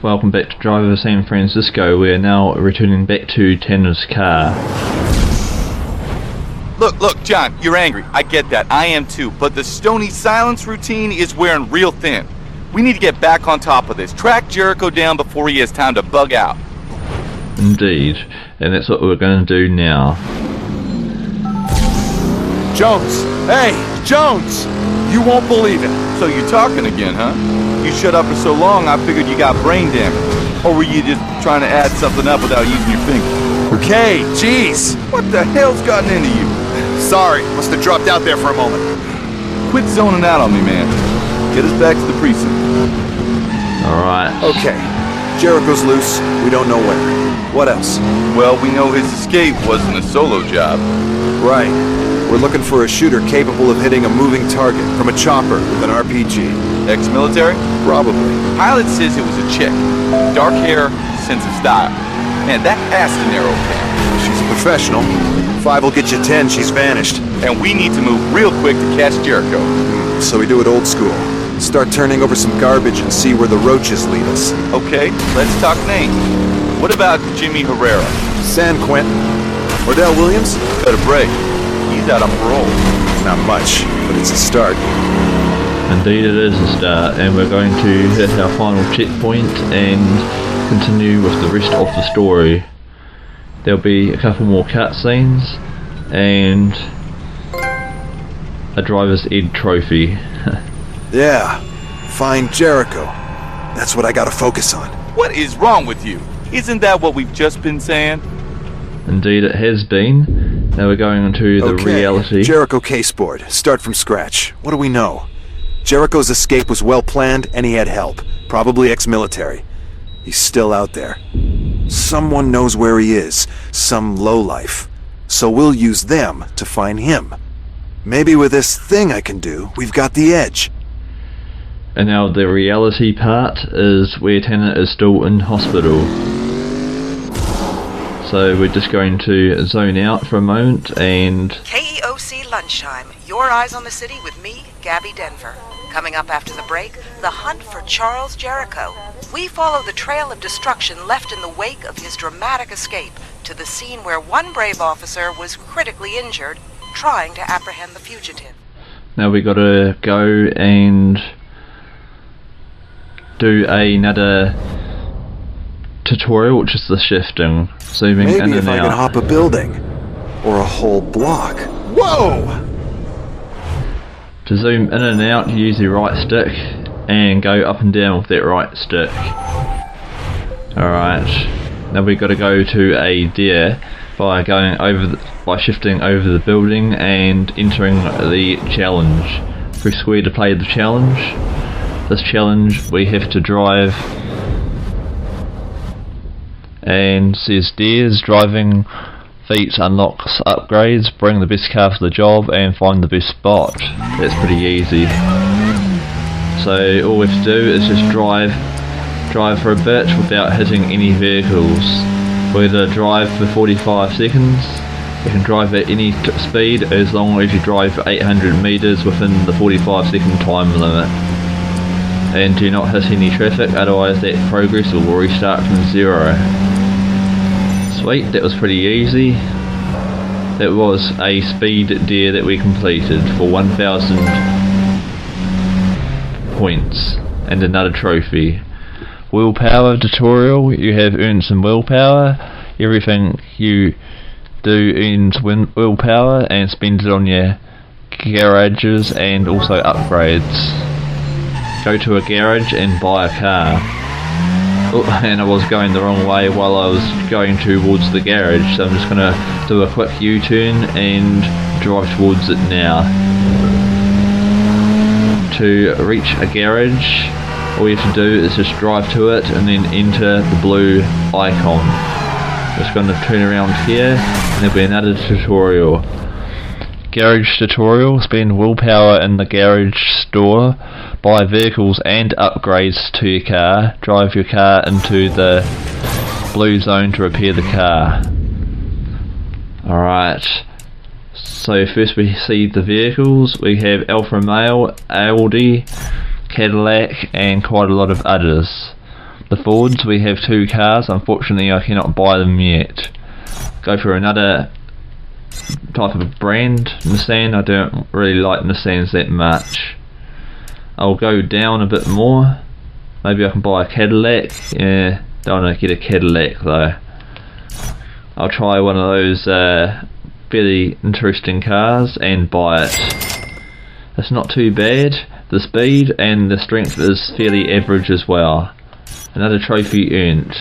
welcome back to Driver San Francisco. We are now returning back to Tanner's car. Look, John, you're angry. I get that. I am too. But the Stony Silence routine is wearing real thin. We need to get back on top of this. Track Jericho down before he has time to bug out. Indeed. And that's what we're going to do now. Jones! Hey, Jones! You won't believe it. So you're talking again, huh? You shut up for so long, I figured you got brain damage. Or were you just trying to add something up without using your finger? Okay, jeez! What the hell's gotten into you? Sorry, must have dropped out there for a moment. Quit zoning out on me, man. Get us back to the precinct. Alright. Okay, Jericho's loose. We don't know where. What else? Well, we know his escape wasn't a solo job. Right. We're looking for a shooter capable of hitting a moving target from a chopper with an RPG. Ex-military? Probably. Pilot says it was a chick. Dark hair, sense of style. Man, that has to narrow it down. She's a professional. 5 will get you 10, she's vanished. And we need to move real quick to catch Jericho. So we do it old school. Start turning over some garbage and see where the roaches lead us. Okay, let's talk names. What about Jimmy Herrera? San Quentin. Ordell Williams? Got a break. He's out on parole. Not much, but it's a start. Indeed it is a start, and we're going to hit our final checkpoint and continue with the rest of the story. There'll be a couple more cutscenes and a driver's ed trophy. Yeah, find Jericho. That's what I gotta focus on. What is wrong with you? Isn't that what we've just been saying? Indeed it has been. Now we're going into the reality. Jericho caseboard. Start from scratch. What do we know? Jericho's escape was well planned and he had help. Probably ex-military. He's still out there. Someone knows where he is. Some lowlife. So we'll use them to find him. Maybe with this thing I can do, we've got the edge. And now the reality part is where Tanner is still in hospital. So we're just going to zone out for a moment and... KEOC Lunchtime, your eyes on the city with me, Gabby Denver. Coming up after the break, the hunt for Charles Jericho. We follow the trail of destruction left in the wake of his dramatic escape to the scene where one brave officer was critically injured trying to apprehend the fugitive. Now we gotta go and do another tutorial, which is the shifting, zooming in and out. Maybe if I can hop a building or a whole block. Whoa! To zoom in and out, you use your right stick and go up and down with that right stick. Alright, now we've got to go to a deer by going over by shifting over the building and entering the challenge. Press square to play the challenge. This challenge we have to drive, and says Deers driving feats unlocks upgrades, bring the best car for the job and find the best spot. That's pretty easy. So all we have to do is just drive for a bit without hitting any vehicles. We're going to drive for 45 seconds. You can drive at any speed as long as you drive for 800 meters within the 45-second time limit. And do not hit any traffic, otherwise that progress will restart from 0. Sweet, that was pretty easy. That was a speed deer that we completed for 1,000 points and another trophy. Willpower tutorial, you have earned some willpower. Everything you do earns willpower and spend it on your garages and also upgrades. Go to a garage and buy a car. Oh, and I was going the wrong way while I was going towards the garage, so I'm just going to do a quick U-turn and drive towards it now. To reach a garage, all you have to do is just drive to it and then enter the blue icon. Just going to turn around here and there'll be another tutorial. Garage tutorial, spend willpower in the garage store, buy vehicles and upgrades to your car, drive your car into the blue zone to repair the car. Alright, so first we see the vehicles. We have Alfa Romeo, Audi, Cadillac and quite a lot of others. the Fords. We have 2 cars. Unfortunately, I cannot buy them yet. Go for another type of brand, Nissan. I don't really like Nissans that much. I'll go down a bit more. Maybe I can buy a Cadillac. Yeah, don't want to get a Cadillac though. I'll try one of those fairly interesting cars and buy it. It's not too bad. The speed and the strength is fairly average as well. Another trophy earned.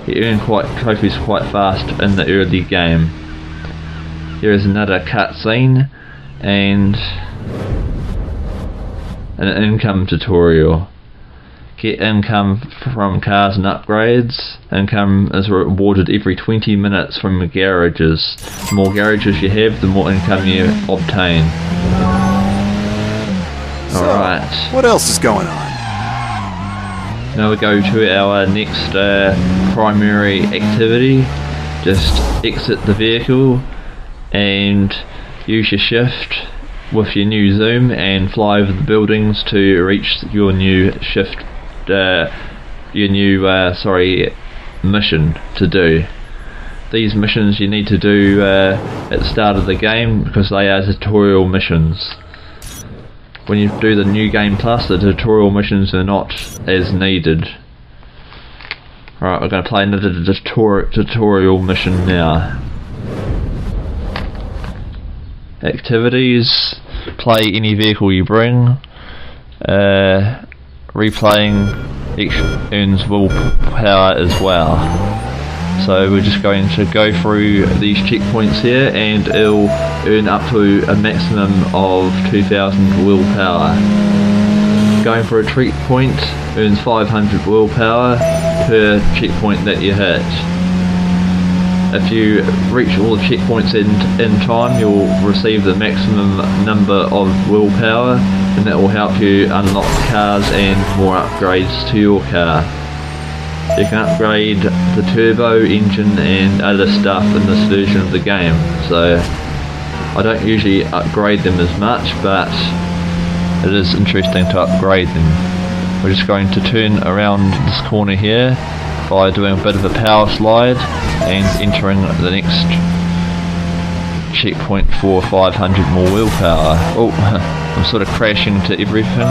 You earn trophies quite fast in the early game. Here is another cutscene and an income tutorial. Get income from cars and upgrades. Income is rewarded every 20 minutes from the garages. The more garages you have, the more income you obtain. Alright. What else is going on? Now we go to our next primary activity. Just exit the vehicle and use your shift with your new zoom and fly over the buildings to reach your new shift, mission to do. These missions you need to do at the start of the game because they are tutorial missions. When you do the New Game Plus, the tutorial missions are not as needed. Right, we're going to play another tutorial mission now. Activities: play any vehicle you bring. Replaying earns willpower as well. So we're just going to go through these checkpoints here and it'll earn up to a maximum of 2000 willpower. Going for a checkpoint earns 500 willpower per checkpoint that you hit. If you reach all the checkpoints in time, you'll receive the maximum number of willpower, and that will help you unlock cars and more upgrades to your car. You can upgrade the turbo, engine and other stuff in this version of the game, so I don't usually upgrade them as much, but it is interesting to upgrade them. We're just going to turn around this corner here by doing a bit of a power slide and entering the next checkpoint for 500 more willpower. Oh, I'm sort of crashing to everything.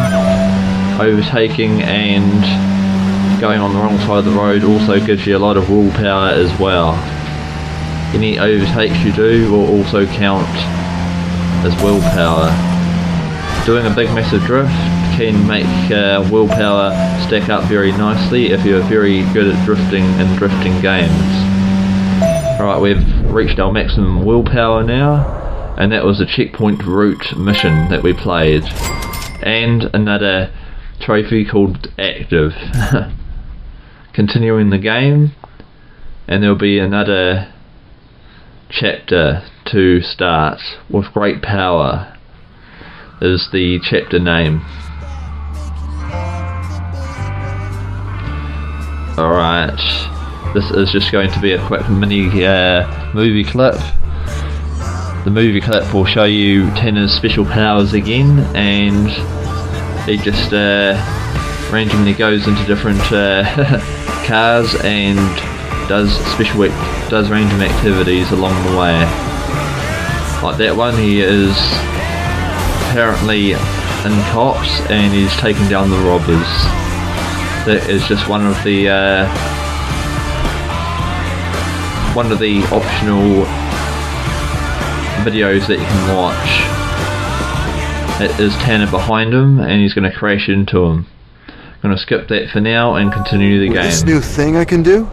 Overtaking and going on the wrong side of the road also gives you a lot of willpower as well. Any overtakes you do will also count as willpower. Doing a big massive drift can make willpower stack up very nicely if you're very good at drifting in drifting games. Right, we've reached our maximum willpower now, and that was a checkpoint route mission that we played. And another trophy called Active. Continuing the game, and there'll be another chapter to start. With great power is the chapter name. Alright, this is just going to be a quick mini movie clip. The movie clip will show you Tanner's special powers again, and he just randomly goes into different cars and does random activities along the way. Like that one, he is apparently in cops and he's taking down the robbers. That is just one of the optional videos that you can watch. It is Tanner behind him and he's going to crash into him. I'm going to skip that for now and continue the game. This new thing I can do?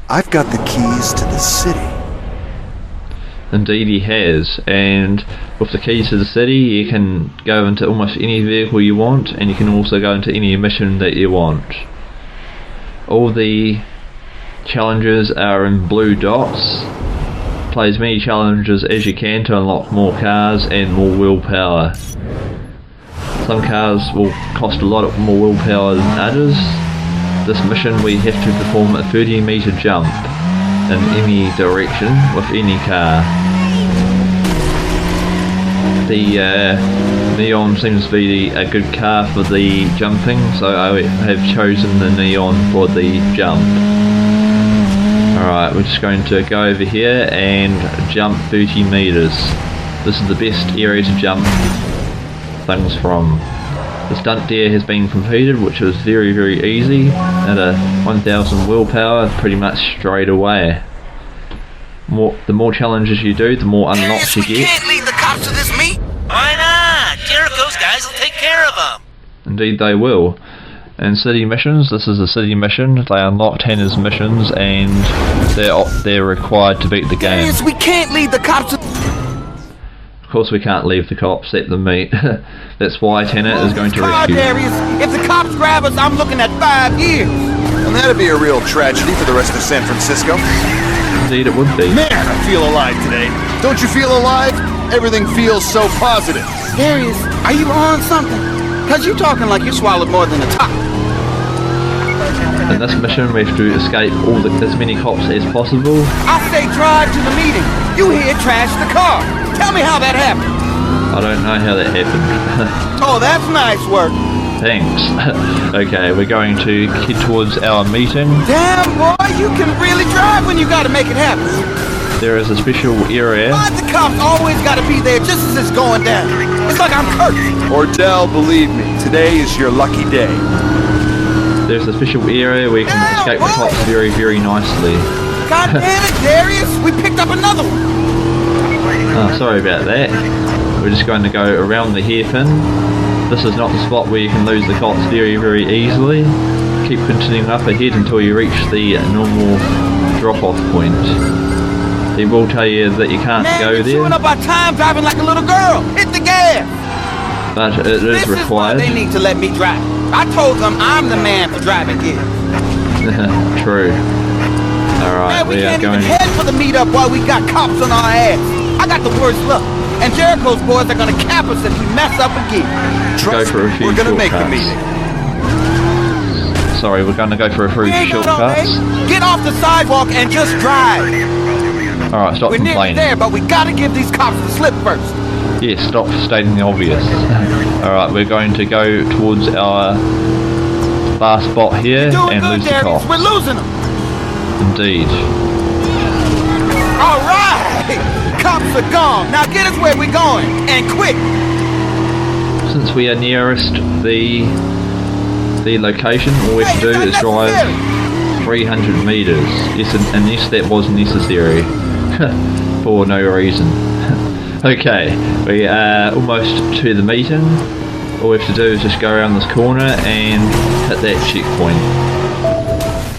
I've got the keys to the city. Indeed he has, and with the keys to the city you can go into almost any vehicle you want, and you can also go into any mission that you want. All the challenges are in blue dots. Play as many challenges as you can to unlock more cars and more willpower. Some cars will cost a lot more willpower than others. This mission we have to perform a 30-meter jump in any direction with any car. the Neon seems to be a good car for the jumping, so I have chosen the Neon for the jump. Alright, we're just going to go over here and jump 30 meters. This is the best area to jump things from. The stunt there has been completed, which was very easy, at a 1000 willpower pretty much straight away. The more challenges you do, the more unlocks you We get. can't leave the cops to this meet. Why not? Jericho's guys will take care of them. Indeed they will. And city missions, this is a city mission. They unlock Tanner's missions and they're required to beat the game. Darius, we can't leave the cops to... Of course we can't leave the cops at the meet. That's why Tanner is going to rescue them. Darius, if the cops grab us, I'm looking at 5 years. And that'd be a real tragedy for the rest of San Francisco. Indeed it would be. Man, I feel alive today. Don't you feel alive? Everything feels so positive. Darius, are you on something? Cause you talking like you swallowed more than a top. In this mission we have to escape as many cops as possible. I say drive to the meeting. You here trash the car. Tell me how that happened. I don't know how that happened. Oh, that's nice work. Thanks. Okay, we're going to head towards our meeting. Damn, boy, you can really drive when you gotta make it happen. There is a special area. Why the cops always gotta be there just as it's going down? It's like I'm cursed. Ordell, believe me, today is your lucky day. There's a special area where you can escape the cops very nicely. God damn it, Darius, we picked up another one. Oh, sorry about that. We're just going to go around the hairpin. This is not the spot where you can lose the cops very easily. Keep continuing up ahead until you reach the normal drop-off point. He will tell you that you can't go you're there, chewing up our time driving like a little girl. Hit the gas. but it is required. This is why they need to let me drive. I told them I'm the man for driving here. True. Alright, Man, we we are can't going... even head for the meetup while we got cops on our ass. I got the worst luck. And Jericho's boys are gonna cap us if we mess up again. Trust for a me, few we're gonna make the shortcuts. meeting. Sorry, we're going to go for a few We ain't going all day. shortcuts. Get off the sidewalk and just drive. Alright, stop We're nearly complaining. there, but we gotta give these cops the slip first. Yes, stop stating the obvious. Alright, we're going to go towards our last spot here Doing and good, lose the Darius. cops. We're losing them. Indeed. All right. Cops are gone. Now get us where we're going, and quick. Since we are nearest the location, all we have to do is drive 300 meters. Yes, and yes, that was necessary. For no reason. Okay, we are almost to the meeting. All we have to do is just go around this corner and hit that checkpoint.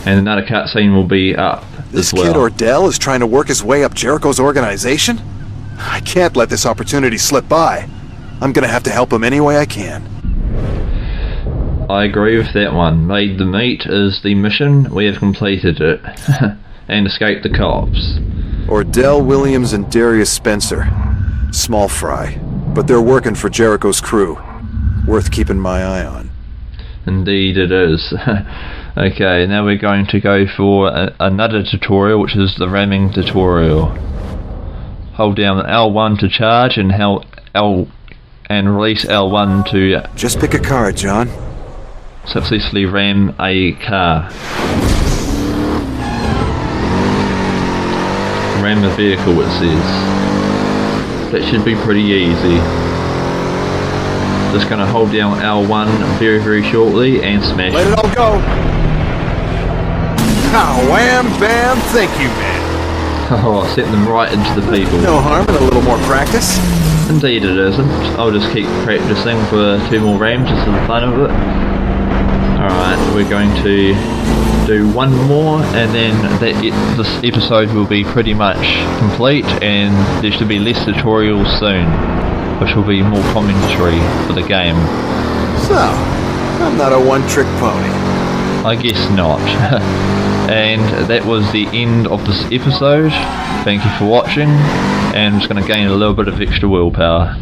And another cutscene will be up This as well. kid Ordell is trying to work his way up Jericho's organization? I can't let this opportunity slip by. I'm gonna have to help him any way I can. I agree with that one. Made the meet is the mission. We have completed it. And escaped the cops. Ordell Williams and Darius Spencer. Small fry, but they're working for Jericho's crew. Worth keeping my eye on. Indeed it is. Okay, now we're going to go for another tutorial, which is the ramming tutorial. Hold down L1 to charge and release L1 to Just pick a card, John. successfully ram a car. Ram a vehicle, it says. That should be pretty easy. Just going to hold down L1 very shortly and smash Let it. it all go. Now, wham, bam, thank you, man. Oh, set them right into the people. No harm in a little more practice. Indeed it isn't. I'll just keep practicing for 2 more rams just for the fun of it. Alright, we're going to do one more and then this episode will be pretty much complete and there should be less tutorials soon, which will be more commentary for the game. So, I'm not a one-trick pony. I guess not. And that was the end of this episode. Thank you for watching, and I'm just going to gain a little bit of extra willpower.